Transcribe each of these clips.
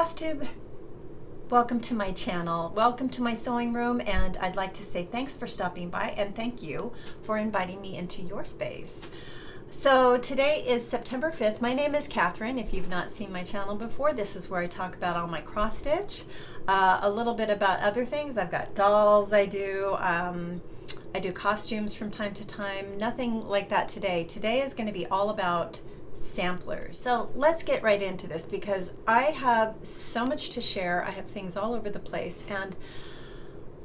Flosstube, welcome to my channel. Welcome to my sewing room, and I'd like to say thanks for stopping by and thank you for inviting me into your space. So today is September 5th. My name is Catherine. If you've not seen my channel before, this is where I talk about all my cross stitch, a little bit about other things. I've got dolls I do costumes from time to time. Nothing like that today. Today is going to be all about samplers. So let's get right into this because I have so much to share. I have things all over the place, and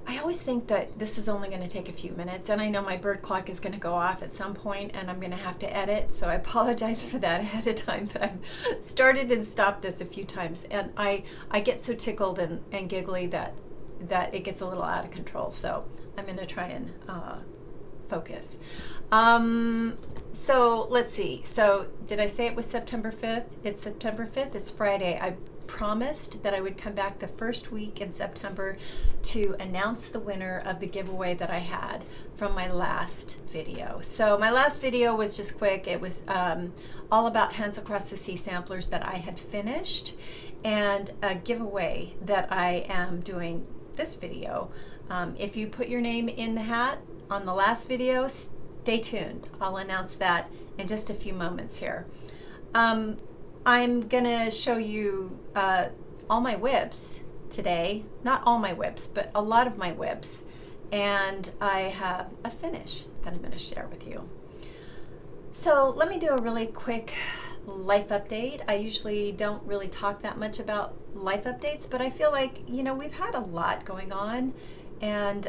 I always think that this is only going to take a few minutes, and I know my bird clock is going to go off at some point and I'm going to have to edit, so I apologize for that ahead of time, but I've started and stopped this a few times, and I get so tickled and giggly that it gets a little out of control, so I'm going to try and focus. So let's see. So did I say it was September 5th? It's September 5th. It's Friday. I promised that I would come back the first week in September to announce the winner of the giveaway that I had from my last video. So my last video was just quick. It was all about Hands Across the Sea samplers that I had finished, and a giveaway that I am doing this video. If you put your name in the hat on the last video, stay tuned. I'll announce that in just a few moments here. I'm gonna show you all my whips today. Not all my whips, but a lot of my whips. And I have a finish that I'm gonna share with you. So let me do a really quick life update. I usually don't really talk that much about life updates, but I feel like, you know, we've had a lot going on, and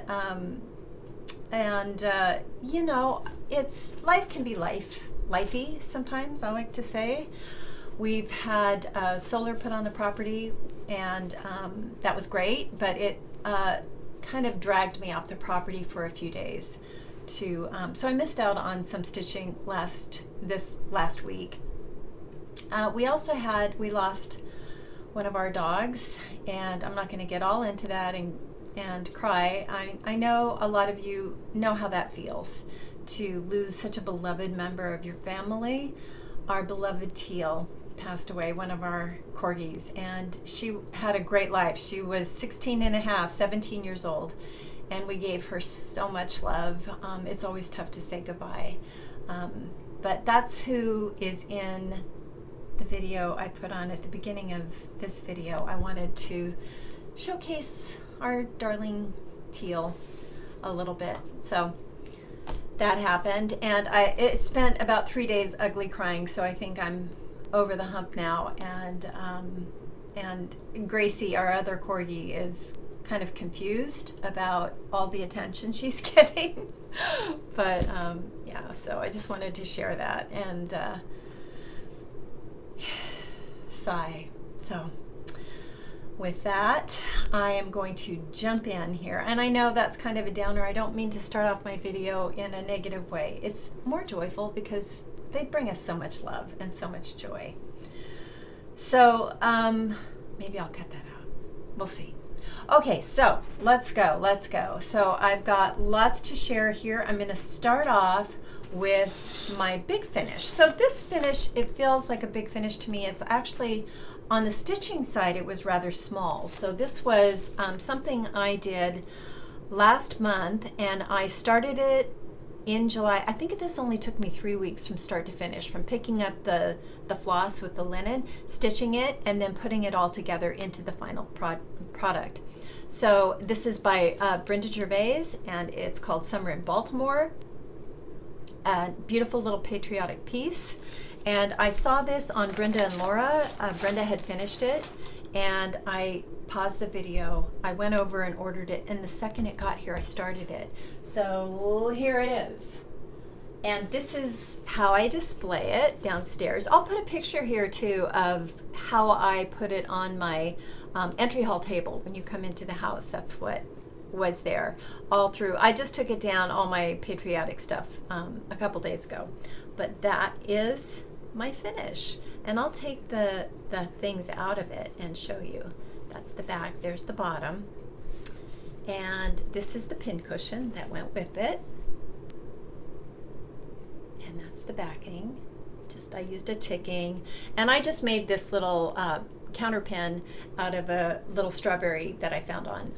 you know, life can be lifey sometimes, I like to say. We've had solar put on the property, and that was great, but it kind of dragged me off the property for a few days so I missed out on some stitching this last week. We lost one of our dogs, and I'm not going to get all into that and cry. I know a lot of you know how that feels, to lose such a beloved member of your family. Our beloved Teal passed away, one of our corgis, and she had a great life. She was 16 and a half, 17 years old, and we gave her so much love. It's always tough to say goodbye, but that's who is in the video I put on at the beginning of this video. I wanted to showcase our darling Teal a little bit. So that happened, and it spent about 3 days ugly crying, so I think I'm over the hump now, and Gracie, our other corgi, is kind of confused about all the attention she's getting. But yeah, so I just wanted to share that and sigh. So with that, I am going to jump in here, and I know that's kind of a downer. I don't mean to start off my video in a negative way. It's more joyful because they bring us so much love and so much joy. So maybe I'll cut that out. We'll see. Okay, so let's go. So I've got lots to share here. I'm going to start off with my big finish. So this finish, it feels like a big finish to me. It's actually, on the stitching side, it was rather small. So this was something I did last month, and I started it in July. I think this only took me 3 weeks from start to finish, from picking up the floss with the linen, stitching it, and then putting it all together into the final product. So this is by Brenda Gervais, and it's called Summer in Baltimore. A beautiful little patriotic piece. And I saw this on Brenda and Laura. Brenda had finished it, and I paused the video. I went over and ordered it, and the second it got here, I started it. So here it is. And this is how I display it downstairs. I'll put a picture here too of how I put it on my entry hall table when you come into the house. That's what was there all through. I just took it down, all my patriotic stuff, a couple days ago. But that is my finish, and I'll take the things out of it and show you. That's the back, there's the bottom, and this is the pin cushion that went with it, and that's the backing. I used a ticking, and I just made this little counterpin out of a little strawberry that I found on,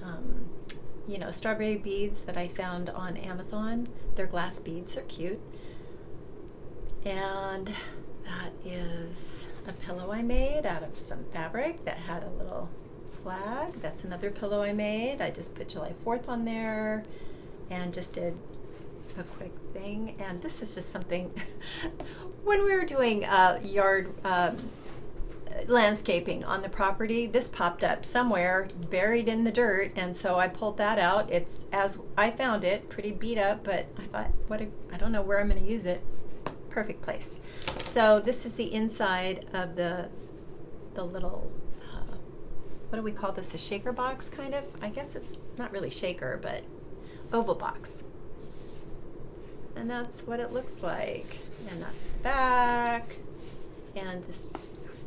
you know, strawberry beads that I found on Amazon. They're glass beads, they're cute. And that is a pillow I made out of some fabric that had a little flag. That's another pillow I made. I just put July 4th on there and just did a quick thing. And this is just something, when we were doing yard landscaping on the property, this popped up somewhere buried in the dirt, and so I pulled that out. It's as I found it, pretty beat up, but I thought, I don't know where I'm going to use it. Perfect place. So this is the inside of the little, what do we call this, a shaker box kind of? I guess it's not really shaker, but oval box. And that's what it looks like. And that's the back. And this,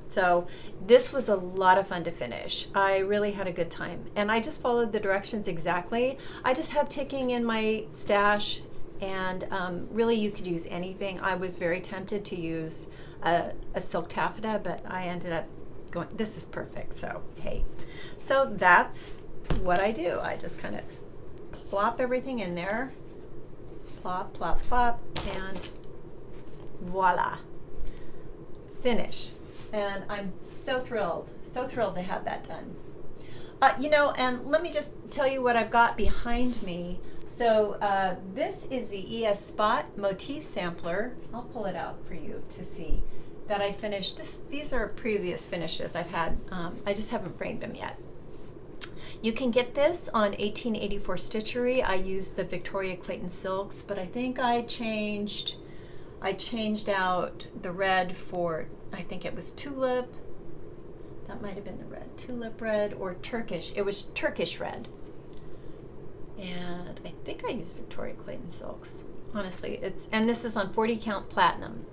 so this was a lot of fun to finish. I really had a good time. And I just followed the directions exactly. I just have ticking in my stash, and really you could use anything. I was very tempted to use a silk taffeta, but I ended up going, this is perfect, so hey. So that's what I do. I just kind of plop everything in there. Plop, plop, plop, and voila. Finish. And I'm so thrilled to have that done. You know, and let me just tell you what I've got behind me. So this is the ES Spot motif sampler. I'll pull it out for you to see that I finished. These are previous finishes I've had. I just haven't framed them yet. You can get this on 1884 Stitchery. I used the Victoria Clayton silks, but I think I changed out the red for, I think it was tulip. That might have been the red, tulip red or Turkish. It was Turkish red. And I think I used Victoria Clayton silks. Honestly, and this is on 40 count platinum.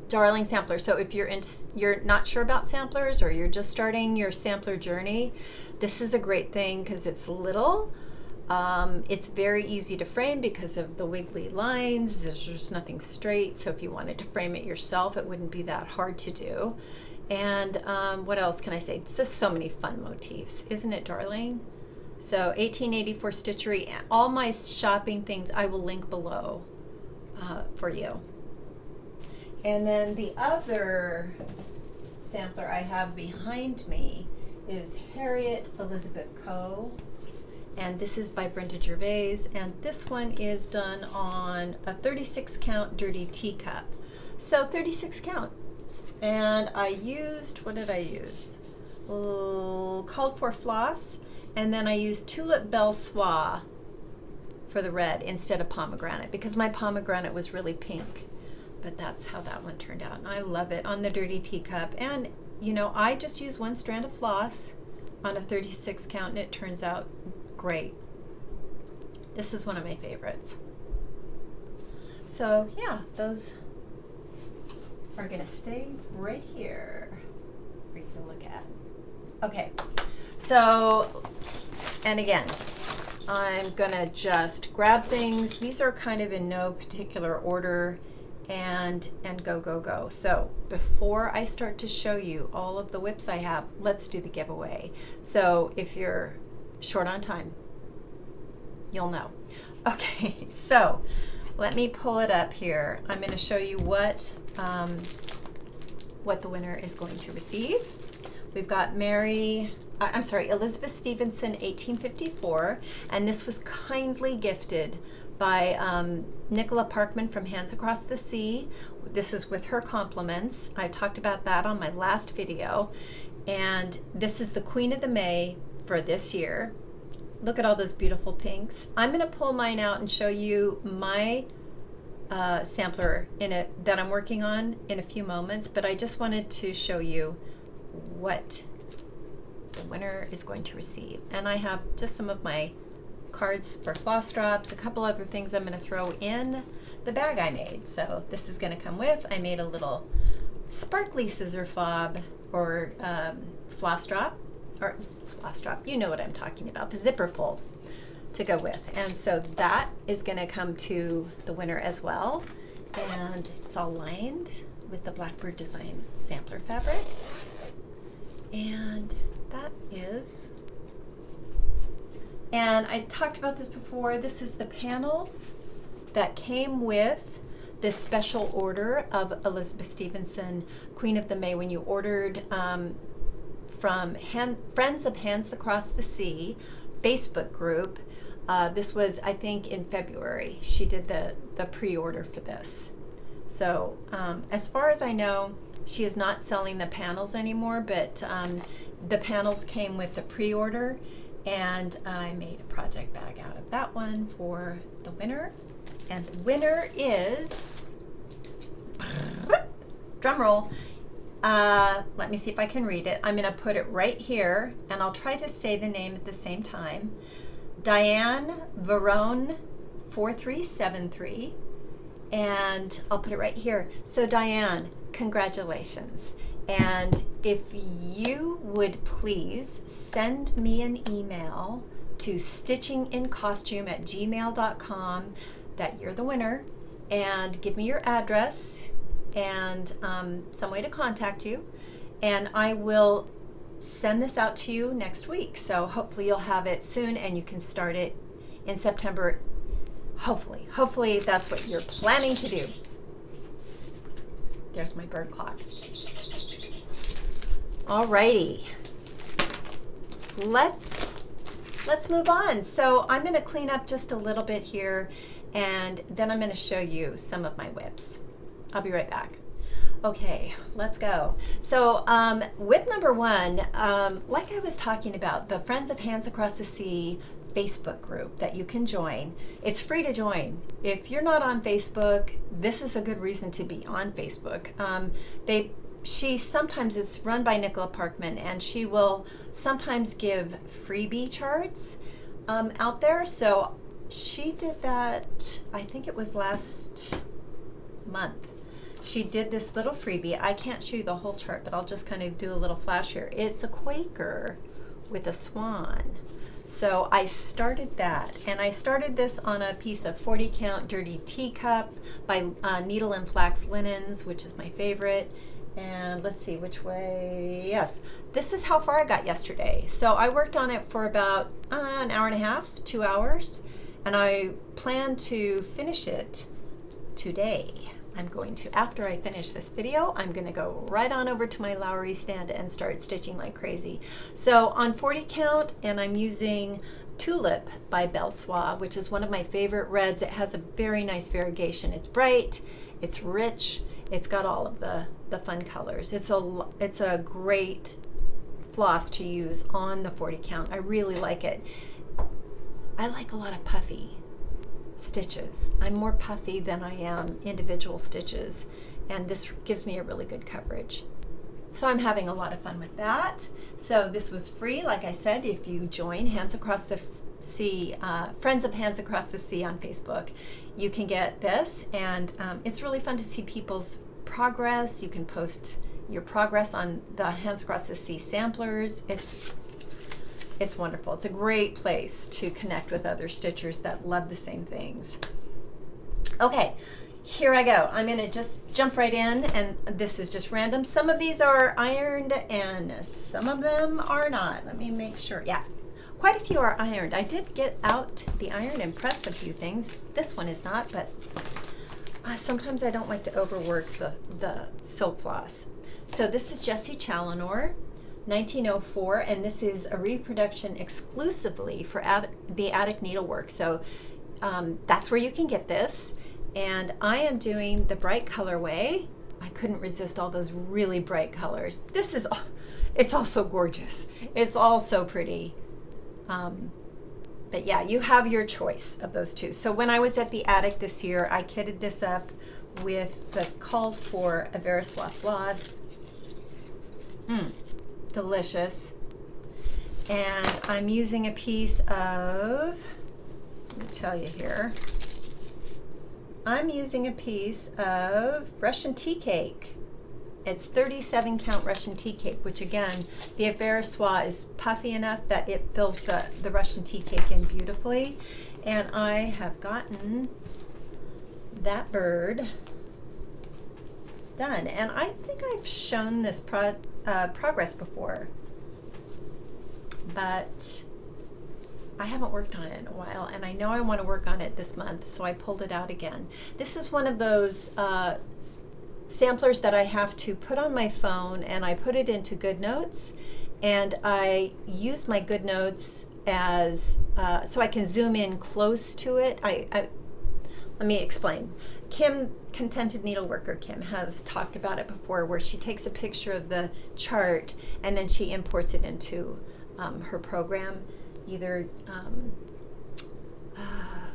Darling sampler. So if you're not sure about samplers, or you're just starting your sampler journey, this is a great thing because it's little. It's very easy to frame because of the wiggly lines. There's just nothing straight. So if you wanted to frame it yourself, it wouldn't be that hard to do. And what else can I say? It's just so many fun motifs. Isn't it darling? So 1884 Stitchery. All my shopping things I will link below for you. And then the other sampler I have behind me is Harriet Elizabeth Coe. And this is by Brenda Gervais. And this one is done on a 36 count dirty teacup. So 36 count. And I used, what did I use? Called for floss. And then I used Tulip Belle Soie for the red instead of pomegranate, because my pomegranate was really pink. But that's how that one turned out. And I love it on the dirty teacup. And, you know, I just use one strand of floss on a 36 count, and it turns out great. This is one of my favorites. So, yeah, those are going to stay right here for you to look at. Okay, so, and again, I'm going to just grab things. These are kind of in no particular order. And go, go, go. So before I start to show you all of the whips I have, let's do the giveaway. So if you're short on time, you'll know. Okay, so let me pull it up here. I'm going to show you what the winner is going to receive. We've got Elizabeth Stevenson, 1854, and this was kindly gifted by Nicola Parkman from Hands Across the Sea. This is with her compliments. I talked about that on my last video. And this is the Queen of the May for this year. Look at all those beautiful pinks. I'm going to pull mine out and show you my sampler that I'm working on in a few moments, but I just wanted to show you what the winner is going to receive. And I have just some of my cards for floss drops, a couple other things I'm going to throw in the bag I made. So this is going to come with, I made a little sparkly scissor fob or floss drop, you know what I'm talking about, the zipper pull to go with. And so that is going to come to the winner as well. And it's all lined with the Blackbird Design sampler fabric. And that is, and I talked about this before, this is the panels that came with this special order of Elizabeth Stevenson, Queen of the May, when you ordered from Friends of Hands Across the Sea Facebook group. This was, I think, in February. She did the pre-order for this. So as far as I know, she is not selling the panels anymore, but the panels came with the pre-order, and I made a project bag out of that one for the winner. And the winner is, drum roll, let me see if I can read it. I'm going to put it right here, and I'll try to say the name at the same time. Diane Verone 4373, and I'll put it right here. So Diane, congratulations. And if you would please send me an email to stitchingincostume@gmail.com that you're the winner, and give me your address and some way to contact you, and I will send this out to you next week. So hopefully you'll have it soon and you can start it in September. Hopefully that's what you're planning to do. There's my bird clock. Alrighty, let's move on. So I'm going to clean up just a little bit here, and then I'm going to show you some of my whips. I'll be right back. Okay, let's go. So whip number one, like I was talking about, the Friends of Hands Across the Sea Facebook group that you can join. It's free to join. If you're not on Facebook, this is a good reason to be on Facebook. It's run by Nicola Parkman, and she will sometimes give freebie charts out there. So she did that, I think it was last month. She did this little freebie. I can't show you the whole chart, but I'll just kind of do a little flash here. It's a Quaker with a swan. So I started that, and I started this on a piece of 40 count Dirty Teacup by Needle and Flax Linens, which is my favorite. And let's see which way. Yes, this is how far I got yesterday. So I worked on it for about an hour and a half, 2 hours, and I plan to finish it today. I'm going to, after I finish this video, I'm going to go right on over to my Lowry stand and start stitching like crazy. So on 40 count, and I'm using Tulip by Belsois, which is one of my favorite reds. It has a very nice variegation. It's bright, it's rich, it's got all of the fun colors. It's a great floss to use on the 40 count. I really like it. I like a lot of puffy stitches. I'm more puffy than I am individual stitches, and this gives me a really good coverage. So I'm having a lot of fun with that. So this was free, like I said. If you join Hands Across the Sea, Friends of Hands Across the Sea on Facebook, you can get this, and it's really fun to see people's progress. You can post your progress on the Hands Across the Sea samplers. It's wonderful. It's a great place to connect with other stitchers that love the same things. Okay, here I go. I'm going to just jump right in, and this is just random. Some of these are ironed and some of them are not. Let me make sure. Yeah, quite a few are ironed. I did get out the iron and press a few things. This one is not, but sometimes I don't like to overwork the silk floss. So this is Jessie Challenor, 1904, and this is a reproduction exclusively for the Attic Needlework. So that's where you can get this. And I am doing the bright colorway. I couldn't resist all those really bright colors. It's also gorgeous. It's all so pretty. But yeah, you have your choice of those two. So when I was at the Attic this year, I kitted this up with the called for a Veriswa floss. Delicious. And I'm using a piece of, let me tell you here, I'm using a piece of Russian tea cake. It's 37 count Russian tea cake, which again, the Veriswa is puffy enough that it fills the Russian tea cake in beautifully. And I have gotten that bird done. And I think I've shown this progress before, but I haven't worked on it in a while, and I know I want to work on it this month, so I pulled it out again. This is one of those samplers that I have to put on my phone, and I put it into GoodNotes, and I use my GoodNotes as so I can zoom in close to it. Let me explain. Kim, Contented Needleworker Kim, has talked about it before, where she takes a picture of the chart and then she imports it into her program. Either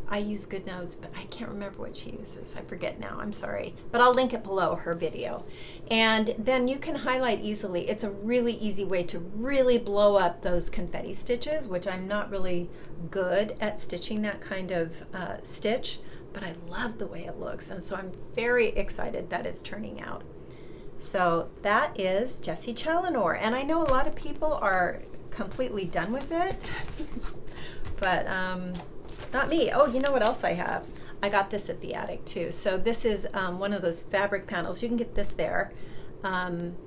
I use GoodNotes, but I can't remember what she uses. I forget now. I'm sorry. But I'll link it below her video. And then you can highlight easily. It's a really easy way to really blow up those confetti stitches, which I'm not really good at stitching that kind of stitch, but I love the way it looks. And so I'm very excited that it's turning out. So that is Jessie Challenor. And I know a lot of people are completely done with it, but not me. Oh, you know what else I have? I got this at the attic too. So this is one of those fabric panels. You can get this there.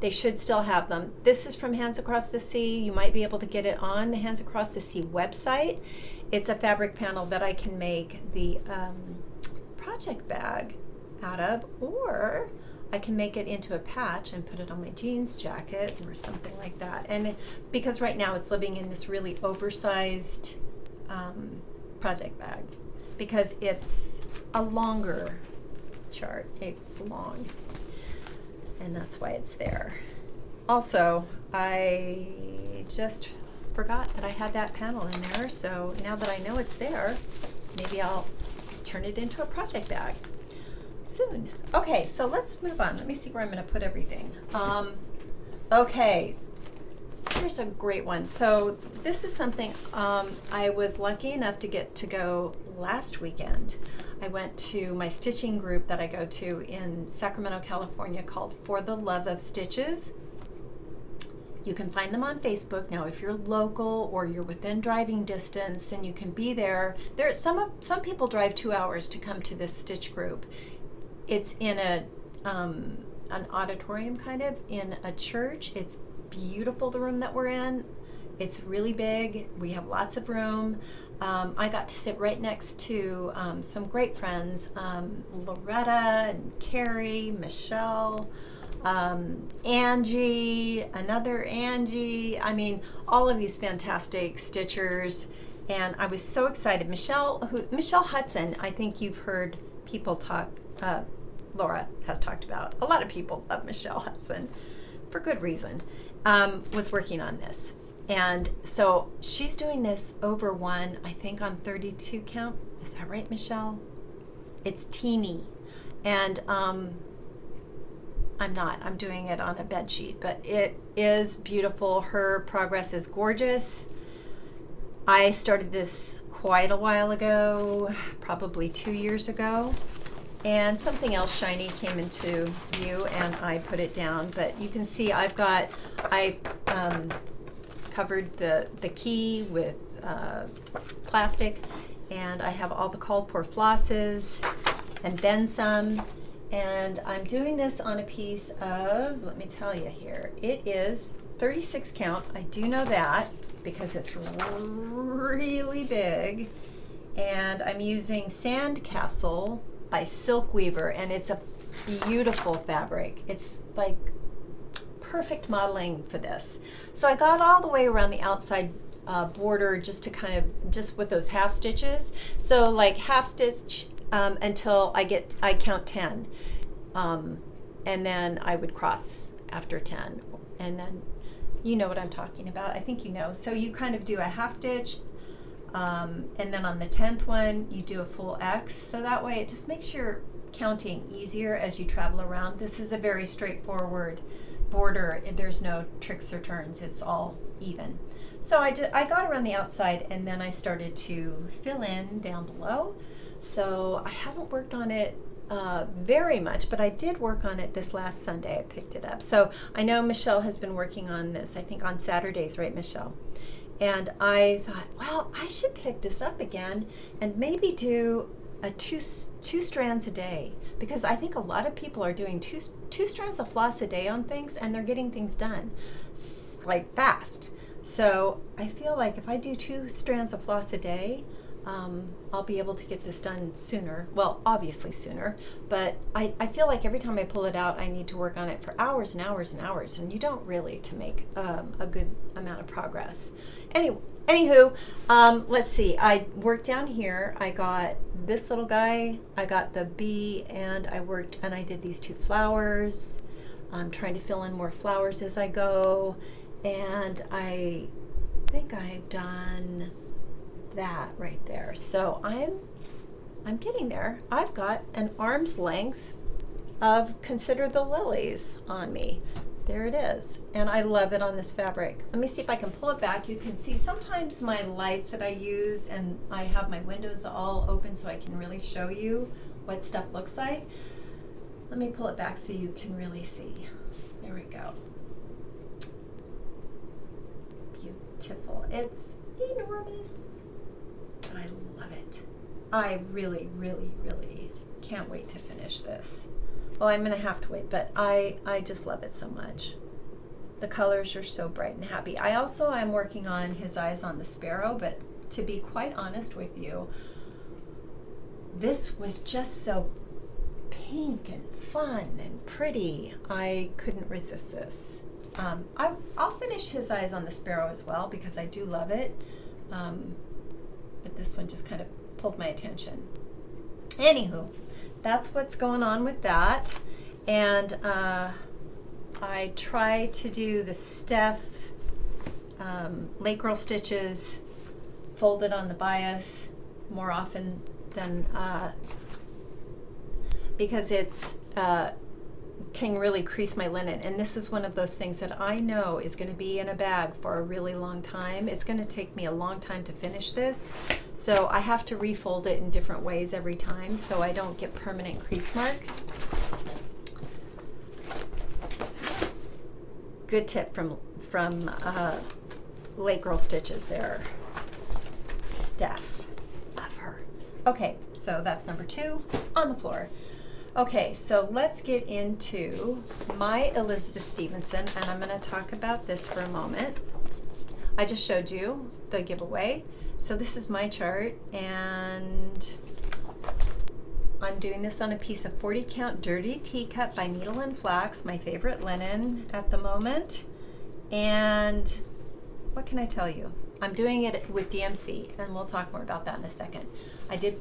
They should still have them. This is from Hands Across the Sea. You might be able to get it on the Hands Across the Sea website. It's a fabric panel that I can make the project bag out of, or I can make it into a patch and put it on my jeans jacket or something like that. And because right now it's living in this really oversized project bag, because it's a longer chart. It's long, and that's why it's there. Also, I just forgot that I had that panel in there, so now that I know it's there, maybe I'll turn it into a project bag soon. Okay, so let's move on. Let me see where I'm going to put everything. Okay, here's a great one. So this is something I was lucky enough to get to go last weekend. I went to my stitching group that I go to in Sacramento, California, called For the Love of Stitches. You can find them on Facebook. Now, if you're local or you're within driving distance, and you can be there. Some people drive 2 hours to come to this stitch group. It's in an auditorium, kind of, in a church. It's beautiful, the room that we're in. It's really big. We have lots of room. I got to sit right next to some great friends, Loretta and Carrie, Michelle, Angie, another Angie. I mean, all of these fantastic stitchers. And I was so excited. Michelle Hudson, I think you've heard people talk, Laura has talked about. A lot of people love Michelle Hudson for good reason, was working on this. And so she's doing this over one, I think on 32 count. Is that right, Michelle? It's teeny. And I'm doing it on a bed sheet, but it is beautiful. Her progress is gorgeous. I started this quite a while ago, probably 2 years ago. And something else shiny came into view and I put it down. But you can see I covered the key with plastic, and I have all the called for flosses and then some. And I'm doing this on a piece of, let me tell you here, it is 36 count. I do know that because it's really big. And I'm using Sandcastle by Silk Weaver, and it's a beautiful fabric. It's like perfect modeling for this. So I got all the way around the outside border just to kind of, just with those half stitches. So like half stitch until I count 10. And then I would cross after 10. And then you know what I'm talking about. I think you know. So you kind of do a half stitch, and then on the 10th one you do a full X. So that way it just makes your counting easier as you travel around. This is a very straightforward border. There's no tricks or turns. It's all even. So I got around the outside, and then I started to fill in down below. So I haven't worked on it very much, but I did work on it this last Sunday. I picked it up. So I know Michelle has been working on this, I think on Saturdays, right, Michelle? And I thought, well, I should pick this up again and maybe do two strands a day, because I think a lot of people are doing two strands of floss a day on things, and they're getting things done like fast. So I feel like if I do 2 strands of floss a day, I'll be able to get this done sooner. Well, obviously sooner, but I feel like every time I pull it out, I need to work on it for hours and hours and hours, and you don't really to make a good amount of progress. Anywho, let's see. I worked down here. I got this little guy. I got the bee, and I did these 2 flowers. I'm trying to fill in more flowers as I go, and I think I've done that right there. So I'm getting there. I've got an arm's length of Consider the Lilies on me. There it is, and I love it on this fabric. Let me see if I can pull it back. You can see sometimes my lights that I use, and I have my windows all open so I can really show you what stuff looks like. Let me pull it back so you can really see. There we go. Beautiful. It's enormous, but I love it. I really, really, really can't wait to finish this. Well, I'm gonna have to wait, but I just love it so much. The colors are so bright and happy. I also am working on his eyes on the sparrow, but to be quite honest with you, this was just so pink and fun and pretty. I couldn't resist this. I'll finish his eyes on the sparrow as well because I do love it, but this one just kind of pulled my attention. Anywho, that's what's going on with that. And I try to do the Steph Lake Girl stitches folded on the bias more often than because it's can really crease my linen, and this is one of those things that I know is going to be in a bag for a really long time. It's going to take me a long time to finish this, so I have to refold it in different ways every time so I don't get permanent crease marks. Good tip from Lake Girl Stitches there. Steph, love her. Okay, so that's number 2 on the floor. Okay, so let's get into my Elizabeth Stevenson, and I'm going to talk about this for a moment. I just showed you the giveaway. So this is my chart, and I'm doing this on a piece of 40 count Dirty Teacup by Needle and Flax, my favorite linen at the moment. And what can I tell you? I'm doing it with DMC, and we'll talk more about that in a second. I did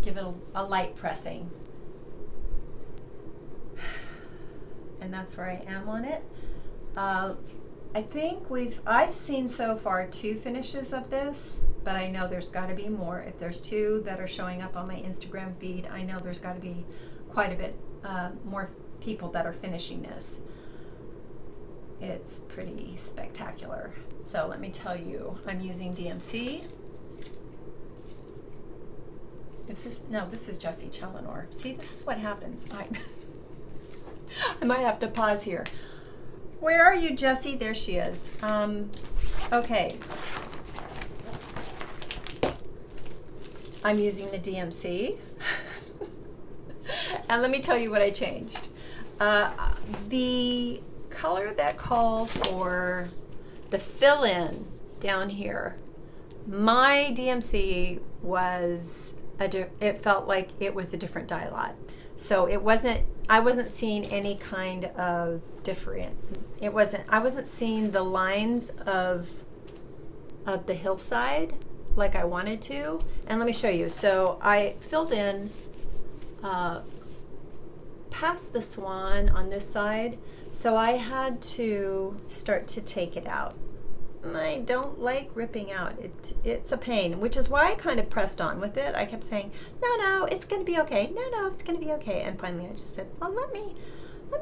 give it a light pressing, and that's where I am on it. I think I've seen so far 2 finishes of this, but I know there's got to be more. If there's 2 that are showing up on my Instagram feed, I know there's got to be quite a bit more people that are finishing this. It's pretty spectacular. So let me tell you, I'm using DMC. This is Jessie Challenor. See, this is what happens. I might have to pause here. Where are you, Jessie? There she is. Okay. I'm using the DMC. And let me tell you what I changed. The color that called for the fill-in down here, my DMC was, it felt like it was a different dye lot. So I wasn't seeing any kind of different, I wasn't seeing the lines of the hillside like I wanted to. And let me show you. So I filled in past the swan on this side, so I had to start to take it out. I don't like ripping out. It's a pain, which is why I kind of pressed on with it. I kept saying, no, it's going to be okay. No, it's going to be okay. And finally I just said, well, let me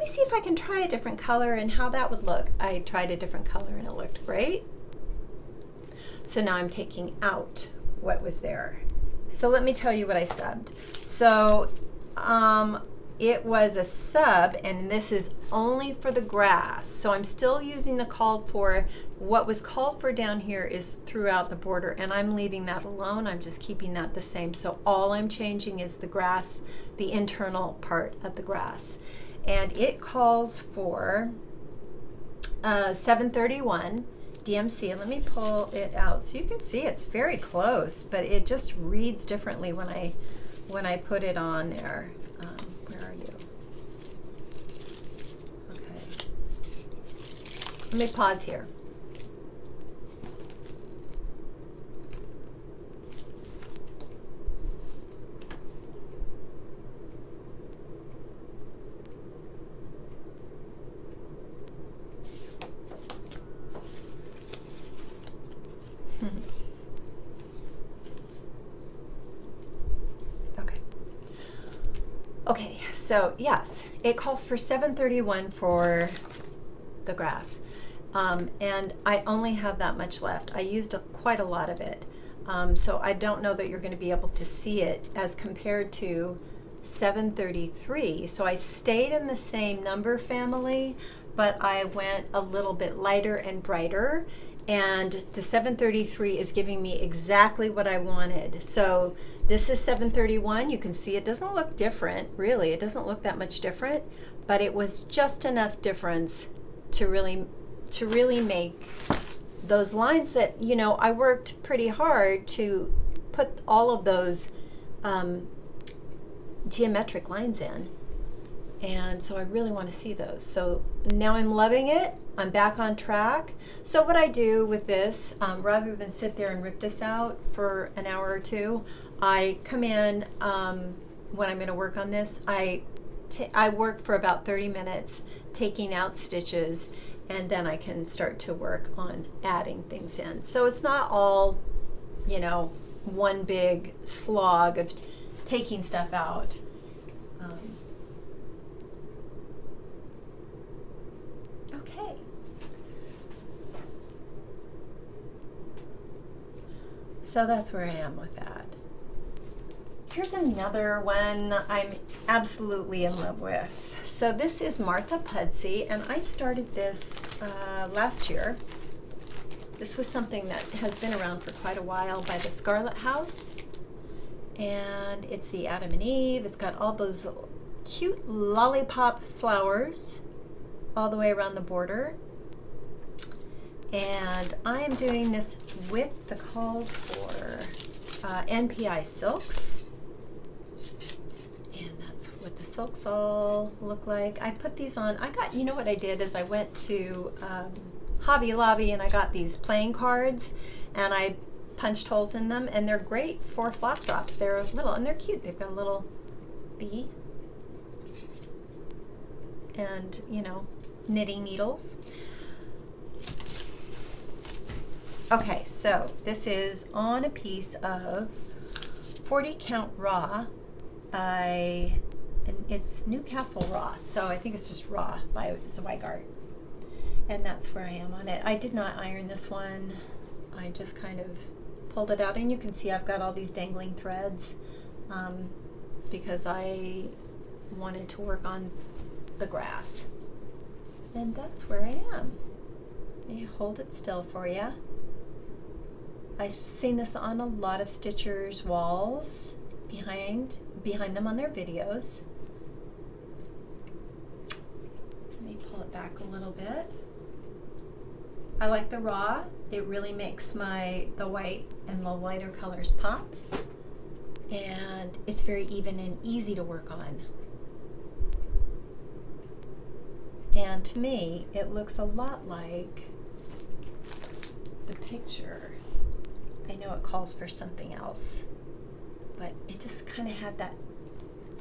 see if I can try a different color and how that would look. I tried a different color and it looked great. So now I'm taking out what was there. So let me tell you what I subbed. So it was a sub, and this is only for the grass. So I'm still using the called for. What was called for down here is throughout the border, and I'm leaving that alone. I'm just keeping that the same. So all I'm changing is the grass, the internal part of the grass. And it calls for 731 DMC. Let me pull it out so you can see it's very close, but it just reads differently when I put it on there. Where are you? Okay. Let me pause here. Okay, so yes, it calls for 731 for the grass, and I only have that much left. I used quite a lot of it, so I don't know that you're going to be able to see it as compared to 733. So I stayed in the same number family, but I went a little bit lighter and brighter, and the 733 is giving me exactly what I wanted. So this is 731. You can see it doesn't look different, really. It doesn't look that much different, but it was just enough difference to really make those lines that, you know, I worked pretty hard to put all of those geometric lines in. And so I really want to see those. So now I'm loving it. I'm back on track. So what I do with this, rather than sit there and rip this out for an hour or two, I come in when I'm going to work on this. I work for about 30 minutes taking out stitches, and then I can start to work on adding things in. So it's not all, you know, one big slog of taking stuff out. Okay. So that's where I am with that. Here's another one I'm absolutely in love with. So this is Martha Pudsey, and I started this last year. This was something that has been around for quite a while by the Scarlet House, and it's the Adam and Eve. It's got all those cute lollipop flowers all the way around the border. And I am doing this with the called for NPI silks. And that's what the silks all look like. I put these on, you know what I did is I went to Hobby Lobby and I got these playing cards and I punched holes in them, and they're great for floss drops. They're little and they're cute. They've got a little bee and, you know, knitting needles. Okay, so this is on a piece of 40 count raw and it's Newcastle raw, so I think it's just raw by Zweigart, and that's where I am on it. I did not iron this one. I just kind of pulled it out, and you can see I've got all these dangling threads because I wanted to work on the grass, and that's where I am. Let me hold it still for you. I've seen this on a lot of Stitchers' walls behind them on their videos. Let me pull it back a little bit. I like the raw. It really makes the white and the lighter colors pop. And it's very even and easy to work on. And to me, it looks a lot like the picture. I know it calls for something else, but it just kind of had that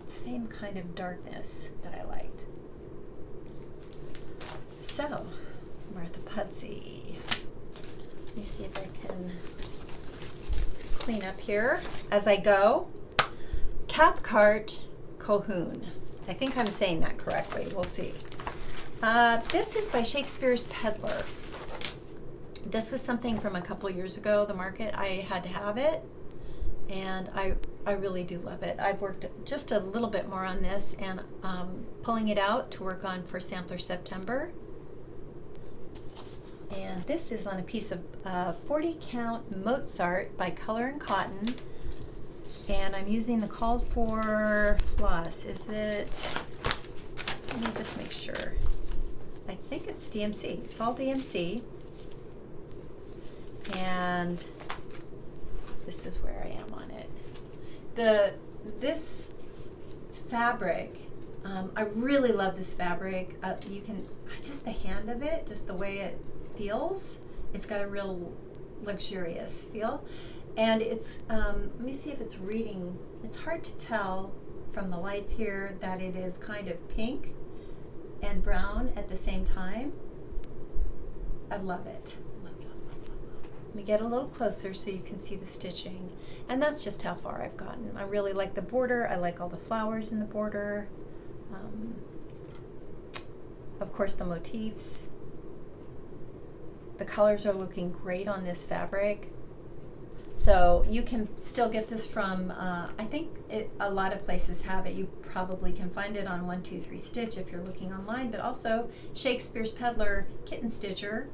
same kind of darkness that I liked. So, Martha Pudsey. Let me see if I can clean up here as I go. Cathcart Colquhoun. I think I'm saying that correctly. We'll see. This is by Shakespeare's Peddler. This was something from a couple years ago, the market. I had to have it, and I really do love it. I've worked just a little bit more on this, and pulling it out to work on for Sampler September. And this is on a piece of 40 count Mozart by Color and Cotton, and I'm using the called for floss. Is it, let me just make sure. I think it's DMC. It's all DMC. And this is where I am on it. This fabric, I really love this fabric. You can, just the hand of it, just the way it feels, it's got a real luxurious feel. And it's, let me see if it's reading. It's hard to tell from the lights here that it is kind of pink and brown at the same time. I love it. Let me get a little closer so you can see the stitching. And that's just how far I've gotten. I really like the border. I like all the flowers in the border. Of course, the motifs. The colors are looking great on this fabric. So you can still get this from, I think a lot of places have it. You probably can find it on 123 Stitch if you're looking online, but also Shakespeare's Peddler Kitten Stitcher.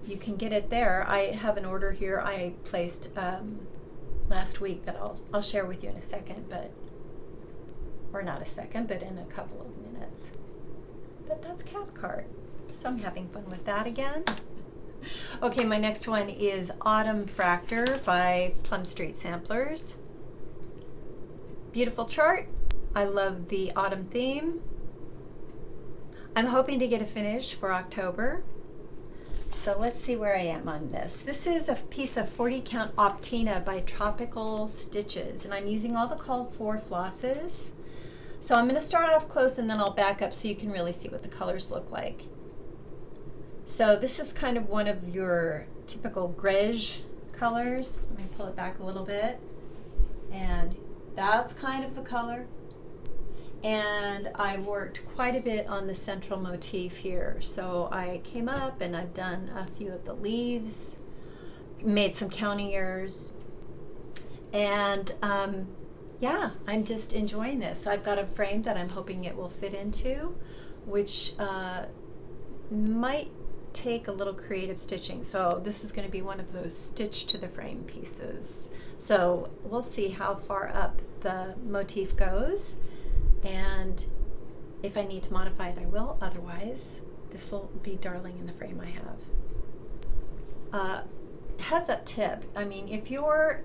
You can get it there. I have an order here I placed last week that I'll share with you in a second, or not a second, but in a couple of minutes. But that's Cathcart. So I'm having fun with that again. Okay, my next one is Autumn Fractor by Plum Street Samplers. Beautiful chart. I love the autumn theme. I'm hoping to get a finish for October. So let's see where I am on this. This is a piece of 40 count Optina by Tropical Stitches, and I'm using all the called for flosses. So I'm going to start off close and then I'll back up so you can really see what the colors look like. So this is kind of one of your typical grege colors. Let me pull it back a little bit. And that's kind of the color. And I worked quite a bit on the central motif here. So I came up and I've done a few of the leaves, made some counting ears. And yeah, I'm just enjoying this. I've got a frame that I'm hoping it will fit into, which might take a little creative stitching. So this is going to be one of those stitch to the frame pieces. So we'll see how far up the motif goes, and if I need to modify it I will. Otherwise this will be darling in the frame I have. Heads up tip, I mean, if you're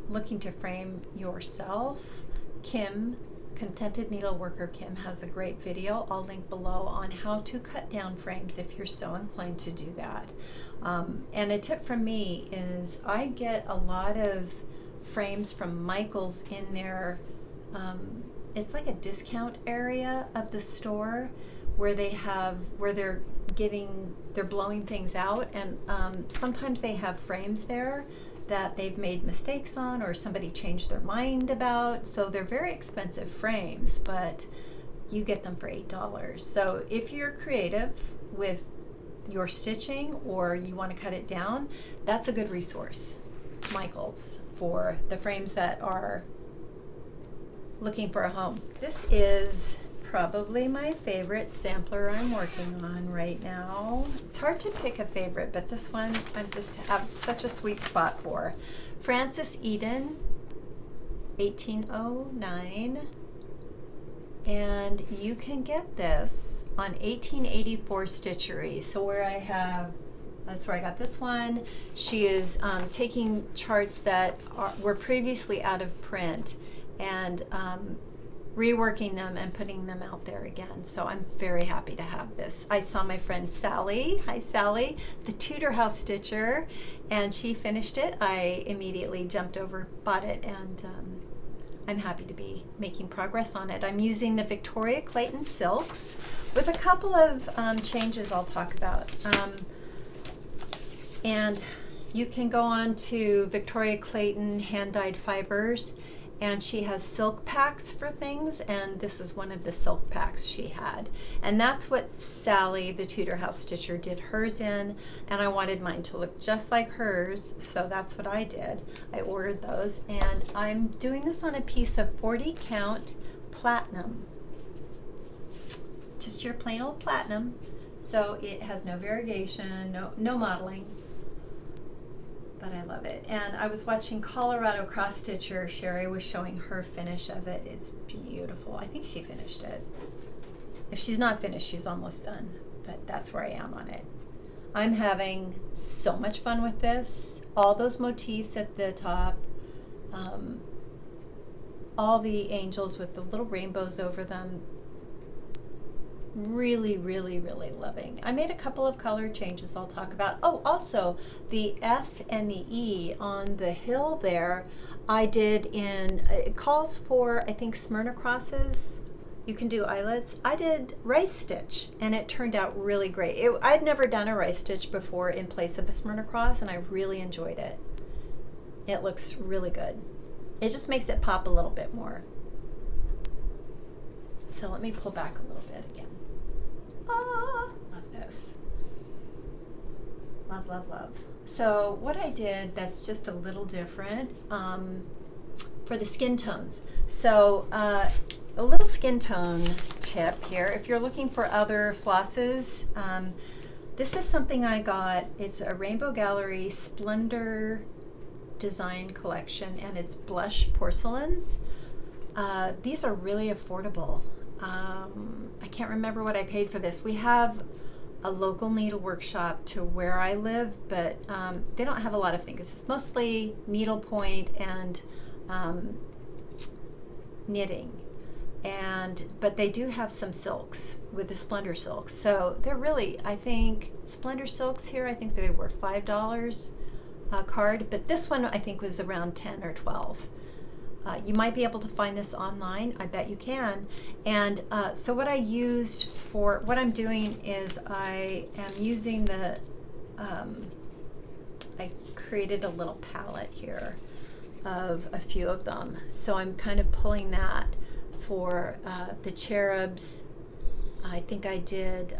looking to frame yourself, Kim, Contented Needleworker Kim, has a great video I'll link below on how to cut down frames if you're so inclined to do that. And a tip from me is I get a lot of frames from Michael's in their, it's like a discount area of the store where they have, where they're blowing things out, and sometimes they have frames there that they've made mistakes on or somebody changed their mind about. So they're very expensive frames, but you get them for $8. So if you're creative with your stitching or you want to cut it down, that's a good resource, Michael's, for the frames that are looking for a home. This is probably my favorite sampler I'm working on right now. It's hard to pick a favorite, but this one I just have such a sweet spot for. Frances Eden, 1809, and you can get this on 1884 Stitchery. So where I have, that's where I got this one. She is taking charts that were previously out of print and reworking them and putting them out there again. So I'm very happy to have this. I saw my friend Sally, hi Sally, the Tudor House Stitcher, and she finished it. I immediately jumped over, bought it, and I'm happy to be making progress on it. I'm using the Victoria Clayton silks with a couple of changes I'll talk about. And you can go on to Victoria Clayton hand-dyed fibers, and she has silk packs for things, and this is one of the silk packs she had. And that's what Sally, the Tudor House Stitcher, did hers in, and I wanted mine to look just like hers, so that's what I did. I ordered those, and I'm doing this on a piece of 40 count platinum. Just your plain old platinum. So it has no variegation, no modeling. But I love it. And I was watching Colorado Cross Stitcher. Sherry was showing her finish of it. It's beautiful. I think she finished it. If she's not finished, she's almost done. But that's where I am on it. I'm having so much fun with this. All those motifs at the top. All the angels with the little rainbows over them. Really, really, really loving. I made a couple of color changes I'll talk about. Oh, also the F and the E on the hill there, I did in, it calls for, I think, Smyrna crosses. You can do eyelets. I did rice stitch, and it turned out really great. I'd never done a rice stitch before in place of a Smyrna cross, and I really enjoyed it. It looks really good. It just makes it pop a little bit more. So let me pull back a little bit again. Ah, love this. Love, love, love. So what I did that's just a little different for the skin tones. So a little skin tone tip here. If you're looking for other flosses, this is something I got. It's a Rainbow Gallery Splendor Design Collection, and it's blush porcelains. These are really affordable. I can't remember what I paid for this. We have a local needle workshop to where I live, but they don't have a lot of things. It's mostly needlepoint and knitting, but they do have some silks with the Splendor silks. So they're really, I think, Splendor silks here, I think they were $5 a card, but this one I think was around 10 or 12. You might be able to find this online. I bet you can. And so what I used for, what I'm doing is I am using the, I created a little palette here of a few of them. So I'm kind of pulling that for the cherubs. I think I did,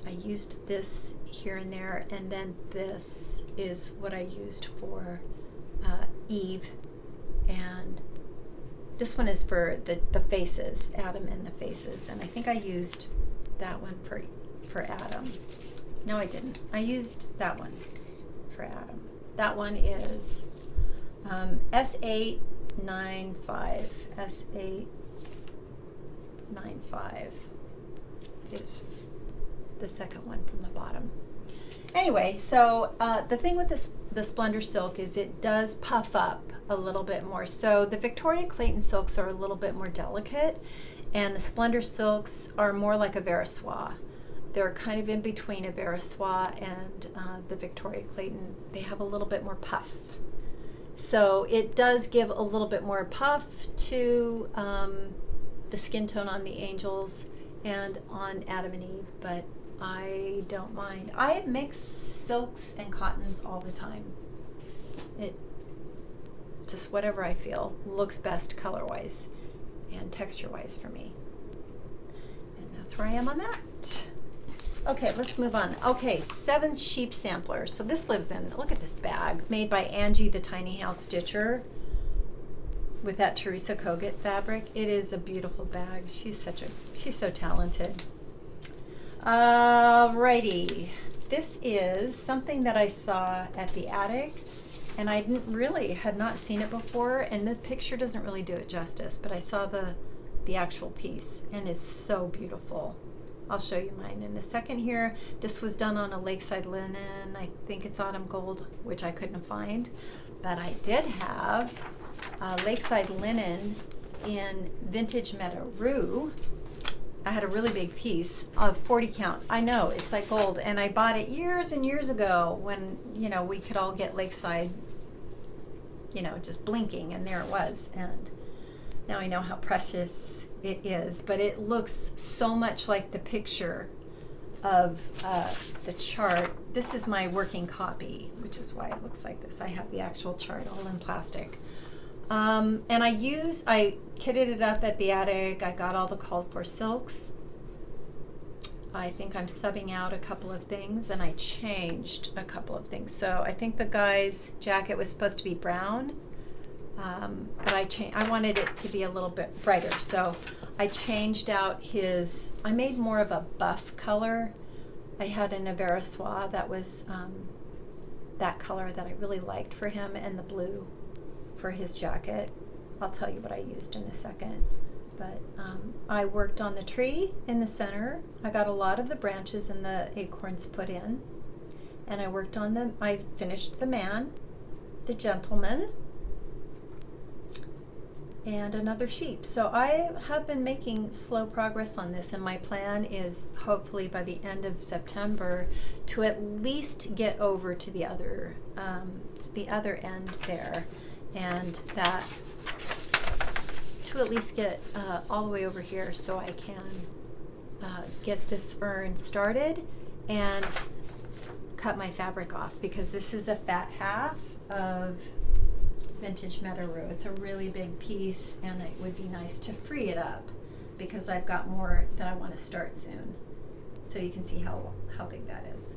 I used this here and there, and then this is what I used for Eve. And this one is for the faces, Adam and the faces, and I think I used that one for Adam. No, I didn't. I used that one for Adam. That one is S895. S895 is the second one from the bottom. Anyway, so the thing with the Splendor silk is it does puff up a little bit more. So the Victoria Clayton silks are a little bit more delicate, and the Splendor silks are more like a Verissois. They're kind of in between a Verissois and the Victoria Clayton. They have a little bit more puff. So it does give a little bit more puff to the skin tone on the angels and on Adam and Eve, but I don't mind. I mix silks and cottons all the time. It just whatever I feel looks best color-wise and texture-wise for me. And that's where I am on that. Okay, let's move on. Okay, 7 sheep sampler. So this lives in, look at this bag, made by Angie, the Tiny House Stitcher, with that Teresa Kogut fabric. It is a beautiful bag. She's so talented. Alrighty, this is something that I saw at the attic, and I had not seen it before, and the picture doesn't really do it justice, but I saw the actual piece, and it's so beautiful. I'll show you mine in a second here. This was done on a Lakeside linen. I think it's autumn gold, which I couldn't find, but I did have Lakeside linen in Vintage Meadow Rue. I had a really big piece of 40 count. I know, it's like gold, and I bought it years and years ago when, you know, we could all get Lakeside, you know, just blinking, and there it was. And now I know how precious it is, but it looks so much like the picture of the chart. This is my working copy, which is why it looks like this. I have the actual chart all in plastic. And I kitted it up at the attic. I got all the called for silks. I think I'm subbing out a couple of things, and I changed a couple of things. So I think the guy's jacket was supposed to be brown, but I wanted it to be a little bit brighter. So I changed out I made more of a buff color. I had an Soie that was that color that I really liked for him, and the blue for his jacket. I'll tell you what I used in a second. But I worked on the tree in the center. I got a lot of the branches and the acorns put in. And I worked on I finished the man, the gentleman, and another sheep. So I have been making slow progress on this, and my plan is hopefully by the end of September to at least get over to the other end there, and that to at least get all the way over here so I can get this urn started and cut my fabric off, because this is a fat half of vintage Meadow. It's a really big piece, and it would be nice to free it up because I've got more that I want to start soon. So you can see how big that is.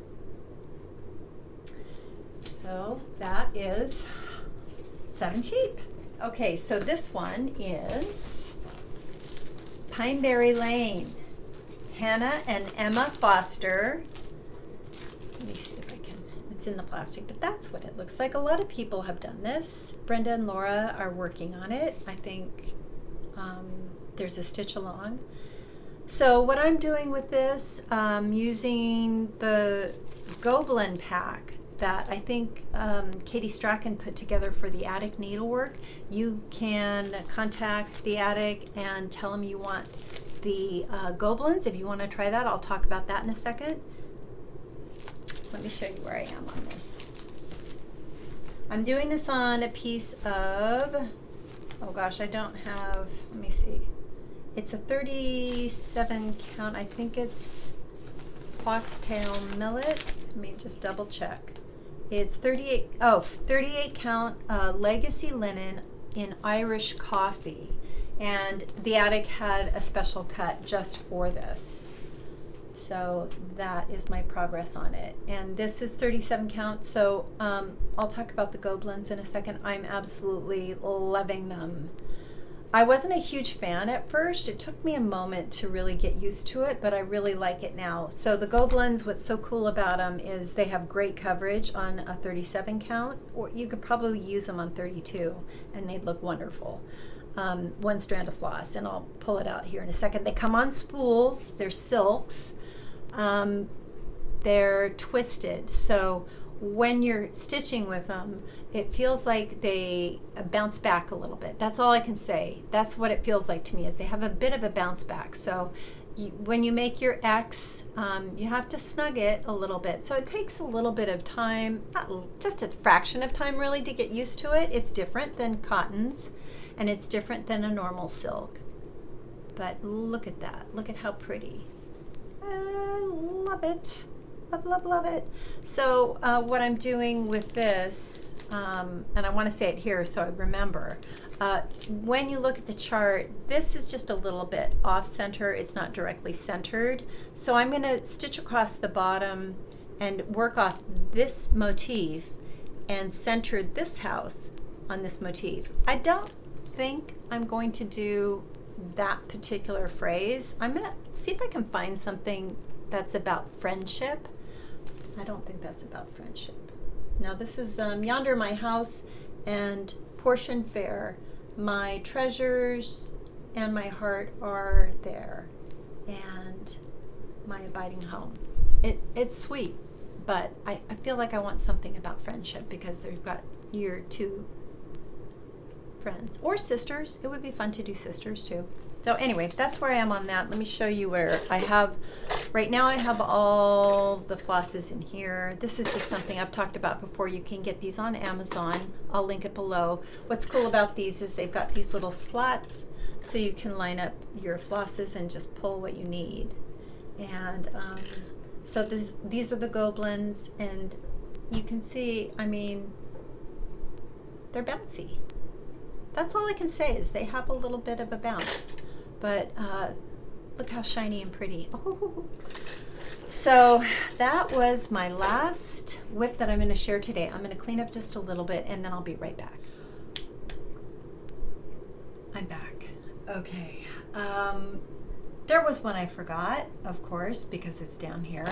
So that is 7 sheep. Okay, so this one is Pineberry Lane. Hannah and Emma Foster. Let me see if I can, it's in the plastic, but that's what it looks like. A lot of people have done this. Brenda and Laura are working on it. I think there's a stitch along. So what I'm doing with this, using the Goblin pack that I think Katie Strachan put together for the attic needlework. You can contact the attic and tell them you want the goblins. If you want to try that, I'll talk about that in a second. Let me show you where I am on this. I'm doing this on a piece of, oh gosh, I don't have, let me see. It's a 37 count, I think it's foxtail millet. Let me just double check. It's 38 count legacy linen in Irish coffee, and the attic had a special cut just for this. So that is my progress on it, and this is 37 count. So I'll talk about the goblins in a second. I'm absolutely loving them. I wasn't a huge fan at first. It took me a moment to really get used to it, but I really like it now. So the goblins, what's so cool about them is they have great coverage on a 37 count, or you could probably use them on 32 and they'd look wonderful. One strand of floss, and I'll pull it out here in a second. They come on spools, they're silks, they're twisted. So when you're stitching with them, it feels like they bounce back a little bit. That's all I can say. That's what it feels like to me, is they have a bit of a bounce back. So when you make your X, you have to snug it a little bit. So it takes a little bit of time, just a fraction of time really, to get used to it. It's different than cottons, and it's different than a normal silk. But look at that. Look at how pretty. I love it. Love it. So what I'm doing with this, and I want to say it here so I remember, when you look at the chart, this is just a little bit off center. It's not directly centered. So I'm going to stitch across the bottom and work off this motif and center this house on this motif. I don't think I'm going to do that particular phrase. I'm going to see if I can find something that's about friendship. I don't think that's about friendship. Now this is Yonder My House and Portion Fair. My treasures and my heart are there, and my abiding home. It's sweet, but I feel like I want something about friendship, because they've got your two friends or sisters. It would be fun to do sisters too. So anyway, that's where I am on that. Let me show you where I have, right now I have all the flosses in here. This is just something I've talked about before. You can get these on Amazon. I'll link it below. What's cool about these is they've got these little slots so you can line up your flosses and just pull what you need. And so these are the goblins, and you can see, I mean, they're bouncy. That's all I can say is they have a little bit of a bounce. But look how shiny and pretty. Oh. So that was my last whip that I'm going to share today. I'm going to clean up just a little bit and then I'll be right back. I'm back. Okay. There was one I forgot, of course, because it's down here.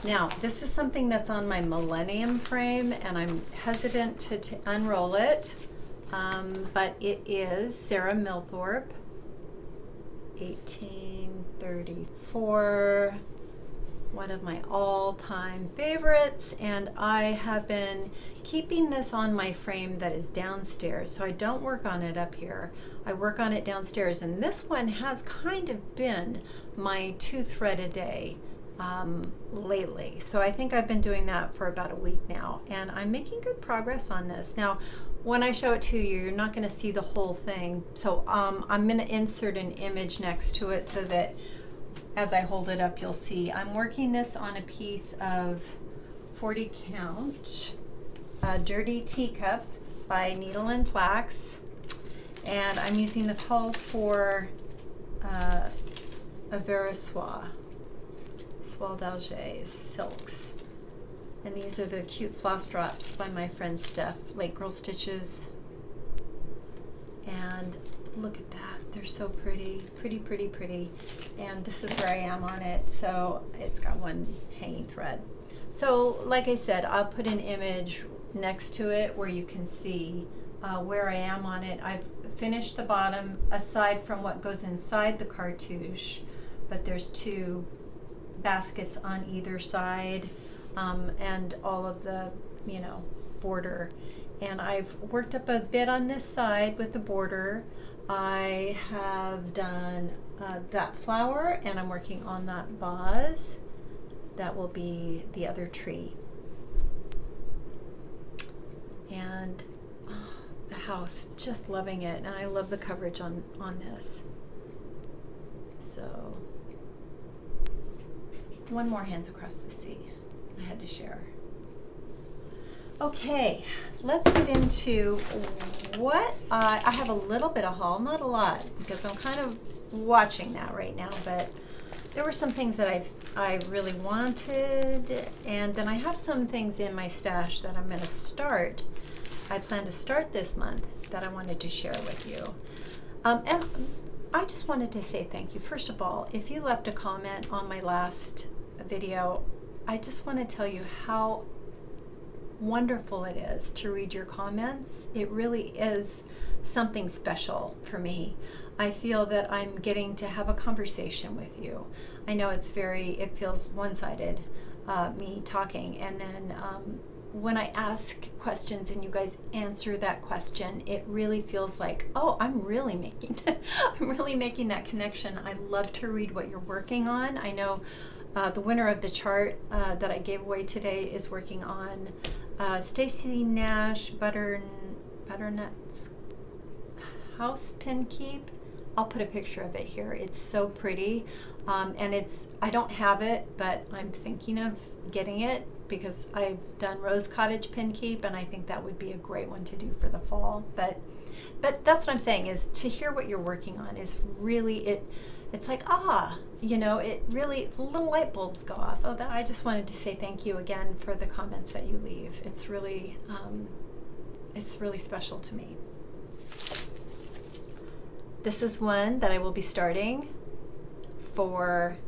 Now, this is something that's on my Millennium frame, and I'm hesitant to unroll it, but it is Sarah Milthorpe, 1834, one of my all-time favorites, and I have been keeping this on my frame that is downstairs, so I don't work on it up here. I work on it downstairs, and this one has kind of been my 2 thread a day lately. So I think I've been doing that for about a week now, and I'm making good progress on this. Now, when I show it to you, you're not going to see the whole thing, so I'm going to insert an image next to it so that as I hold it up, you'll see. I'm working this on a piece of 40 count Dirty Teacup by Needle and Flax, and I'm using the Call for Soie d'Alger silks, and these are the cute floss drops by my friend Steph, Lake Girl Stitches, and look at that. They're so pretty, pretty. And this is where I am on it. So it's got one hanging thread. So like I said, I'll put an image next to it where you can see where I am on it. I've finished the bottom aside from what goes inside the cartouche, but there's 2 baskets on either side, and all of the, border. And I've worked up a bit on this side with the border. I have done that flower, and I'm working on that vase. That will be the other tree. And the house, just loving it, and I love the coverage on this. So, one more Hands Across the Sea I had to share. Okay, let's get into what I have a little bit of haul, not a lot, because I'm kind of watching that right now, but there were some things that I really wanted, and then I have some things in my stash that I'm going to start. I plan to start this month that I wanted to share with you. And I just wanted to say thank you. First of all, if you left a comment on my last video, I just want to tell you how wonderful it is to read your comments. It really is something special for me. I feel that I'm getting to have a conversation with you. I know it feels one-sided, me talking, and then when I ask questions and you guys answer that question, it really feels like, oh, I'm really making that connection. I love to read what you're working on. I know the winner of the chart that I gave away today is working on Stacy Nash Butternut's house pin keep. I'll put a picture of it here. It's so pretty, and I don't have it, but I'm thinking of getting it because I've done Rose Cottage pin keep, and I think that would be a great one to do for the fall. But that's what I'm saying, is to hear what you're working on is really it's like, it really, little light bulbs go off. I just wanted to say thank you again for the comments that you leave. It's really special to me. This is one that I will be starting for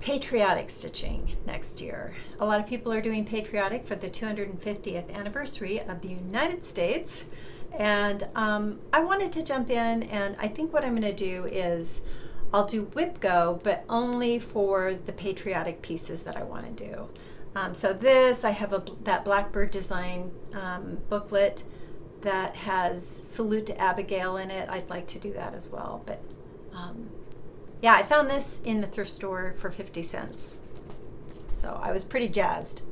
Patriotic stitching next year. A lot of people are doing Patriotic for the 250th anniversary of the United States. And I wanted to jump in, and I think what I'm going to do is I'll do Whip Go, but only for the patriotic pieces that I want to do. So I have that Blackbird design booklet that has Salute to Abigail in it. I'd like to do that as well. But yeah, I found this in the thrift store for 50 cents. So I was pretty jazzed.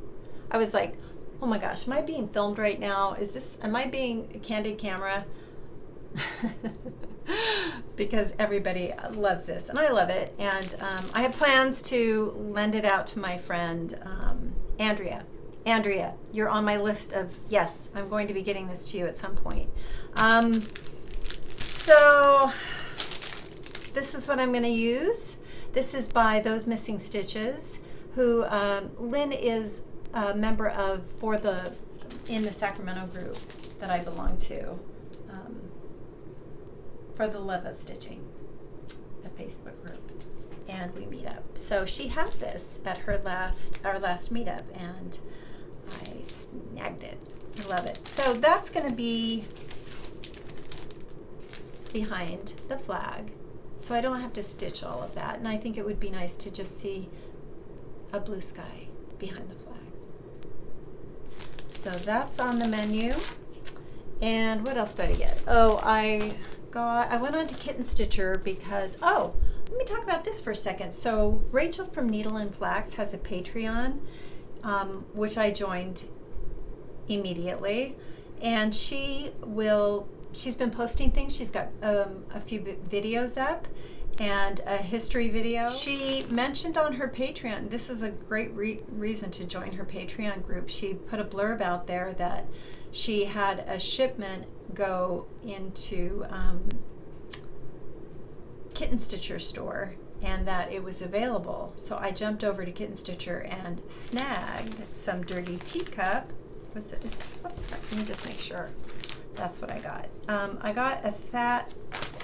I was like, oh my gosh, am I being filmed right now? Am I being a candid camera? Because everybody loves this, and I love it. And I have plans to lend it out to my friend Andrea. Andrea, you're on my list of, yes, I'm going to be getting this to you at some point. So this is what I'm going to use. This is by Those Missing Stitches, who Lynn is a member of in the Sacramento group that I belong to, for the Love of Stitching, the Facebook group, and we meet up. So she had this at our last meetup, and I snagged it. I love it. So that's going to be behind the flag, so I don't have to stitch all of that, and I think it would be nice to just see a blue sky behind the flag. So that's on the menu. And what else did I get? Oh, I went on to Kitten Stitcher because, let me talk about this for a second. So Rachel from Needle and Flax has a Patreon, which I joined immediately, and she's been posting things. She's got a few videos up and a history video. She mentioned on her Patreon, this is a great reason to join her Patreon group. She put a blurb out there that she had a shipment go into Kitten Stitcher store and that it was available. So I jumped over to Kitten Stitcher and snagged some dirty teacup. Is this what? Let me just make sure. That's what I got. I got a fat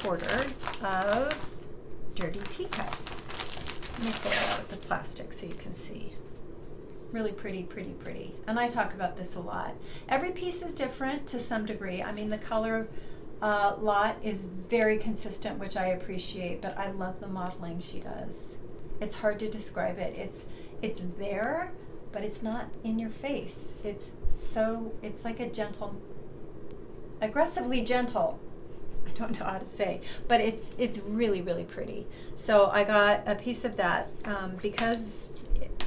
quarter of dirty teacup. Let me pull it out of the plastic so you can see. Really pretty, pretty, pretty. And I talk about this a lot. Every piece is different to some degree. I mean, the color lot is very consistent, which I appreciate, but I love the modeling she does. It's hard to describe it. It's there, but it's not in your face. It's like a gentle, aggressively gentle. I don't know how to say, but it's really, really pretty. So I got a piece of that because,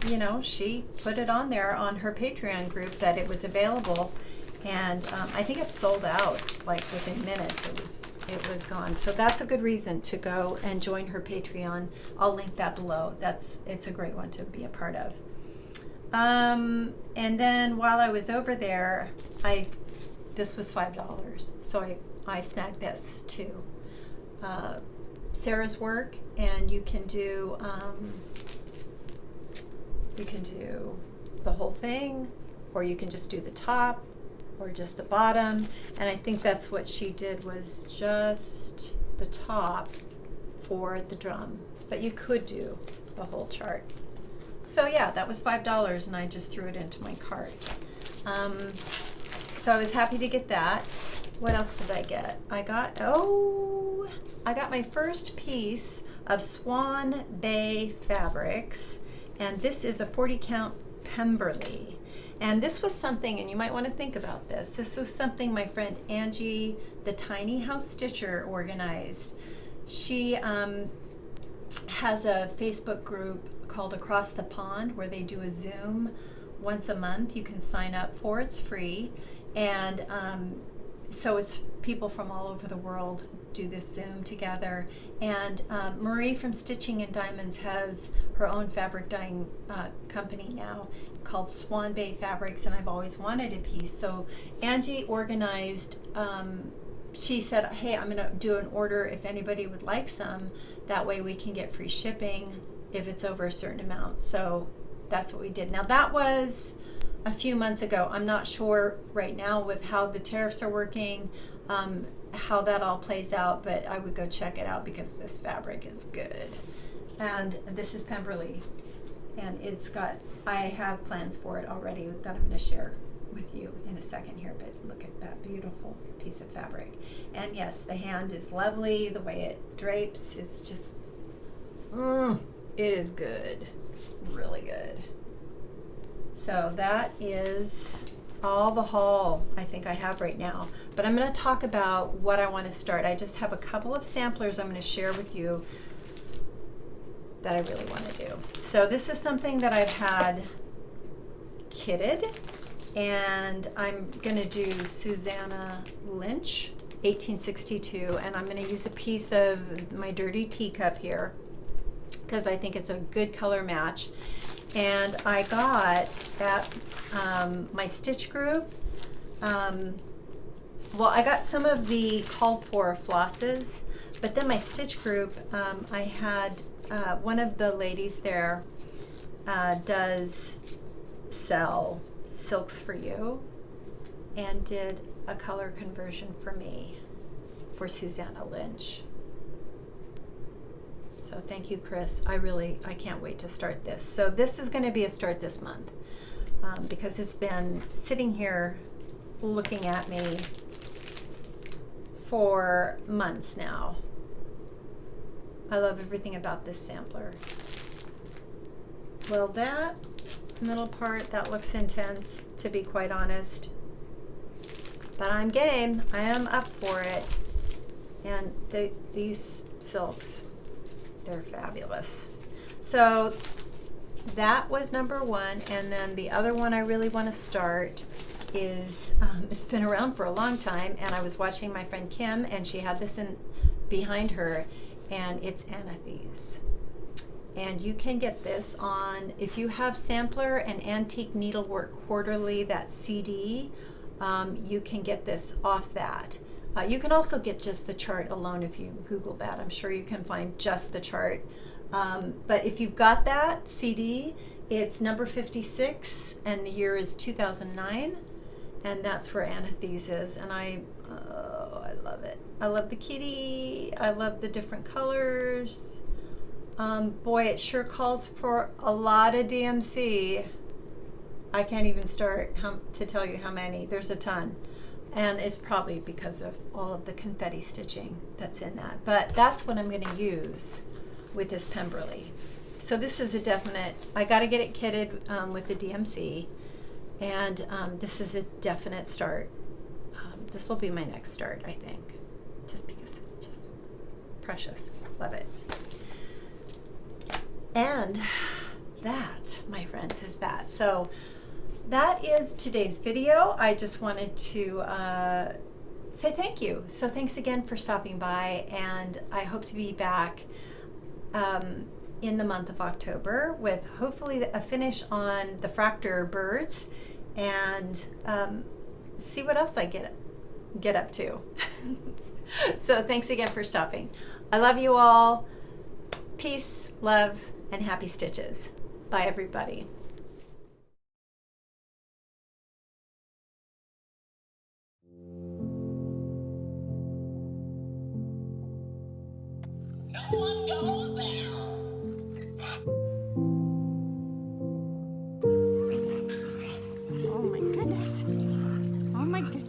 you know, she put it on there on her Patreon group that it was available, and I think it sold out like within minutes. It was gone. So that's a good reason to go and join her Patreon. I'll link that below. It's a great one to be a part of. And then while I was over there, this was $5, so I snagged this too. Sarah's work, and you can do the whole thing, or you can just do the top or just the bottom, and I think that's what she did, was just the top for the drum, but you could do the whole chart. So yeah, that was $5, and I just threw it into my cart. So I was happy to get that. What else did I get? I got my first piece of Swan Bay Fabrics, and this is a 40 count Pemberley. And this was something, and you might want to think about this, this was something my friend Angie, the Tiny House Stitcher, organized. She has a Facebook group called Across the Pond where they do a Zoom once a month. You can sign up for, it's free. And so it's people from all over the world do this Zoom together. And Marie from Stitching in Diamonds has her own fabric dyeing company now called Swan Bay Fabrics, and I've always wanted a piece. So Angie organized, she said, hey, I'm gonna do an order if anybody would like some. That way we can get free shipping if it's over a certain amount. So that's what we did. Now that was a few months ago. I'm not sure right now with how the tariffs are working, how that all plays out, but I would go check it out because this fabric is good. And this is Pemberley, and I have plans for it already that I'm going to share with you in a second here, but look at that beautiful piece of fabric. And yes, the hand is lovely, the way it drapes, it's just, it is good, really good. So that is all the haul I think I have right now. But I'm going to talk about what I want to start. I just have a couple of samplers I'm going to share with you that I really want to do. So this is something that I've had kitted, and I'm going to do Susanna Lynch, 1862, and I'm going to use a piece of my dirty teacup here because I think it's a good color match. And I got at my stitch group, well, I got some of the called for flosses, but then my stitch group, I had one of the ladies there does sell Silks for You, and did a color conversion for me for Susanna Lynch. So thank you, Chris. I can't wait to start this. So this is going to be a start this month, because it's been sitting here looking at me for months now. I love everything about this sampler. Well, that middle part, that looks intense, to be quite honest. But I'm game. I am up for it. And these silks, they're fabulous. So that was number one. And then the other one I really want to start is, it's been around for a long time, and I was watching my friend Kim, and she had this in behind her, and it's Anathes. And you can get this on, if you have Sampler and Antique Needlework Quarterly, that CD, you can get this off that. You can also get just the chart alone if you Google that. I'm sure you can find just the chart. But if you've got that CD, it's number 56, and the year is 2009. And that's where Anathes is, and I love it. I love the kitty. I love the different colors. Boy, it sure calls for a lot of DMC. I can't even start to tell you how many. There's a ton. And it's probably because of all of the confetti stitching that's in that. But that's what I'm going to use with this Pemberley. So this is a definite, I got to get it kitted with the DMC. And this is a definite start. This will be my next start, I think, just because it's just precious. Love it. And that, my friends, is that. So that is today's video. I just wanted to say thank you. So thanks again for stopping by, and I hope to be back in the month of October with hopefully a finish on the Fractor birds, and see what else I get up to. So thanks again for stopping. I love you all. Peace, love, and happy stitches. Bye, everybody. No one goes there. Oh my goodness. Oh my goodness.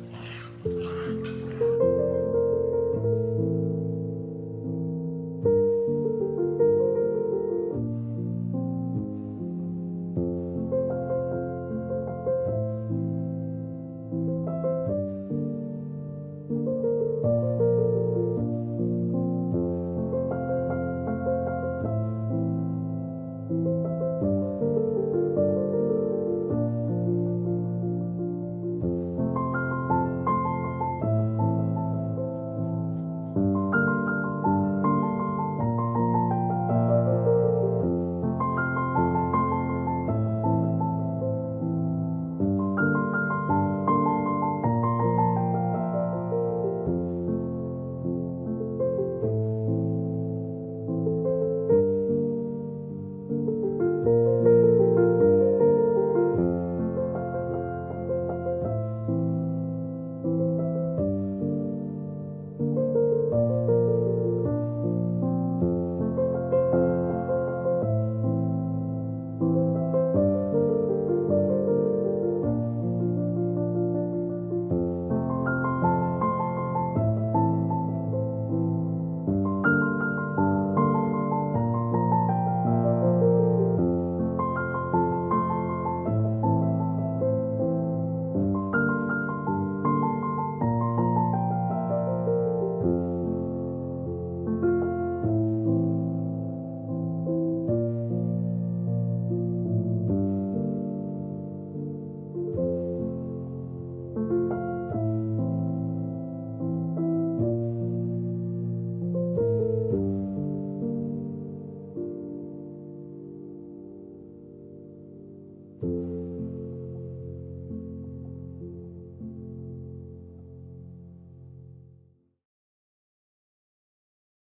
you.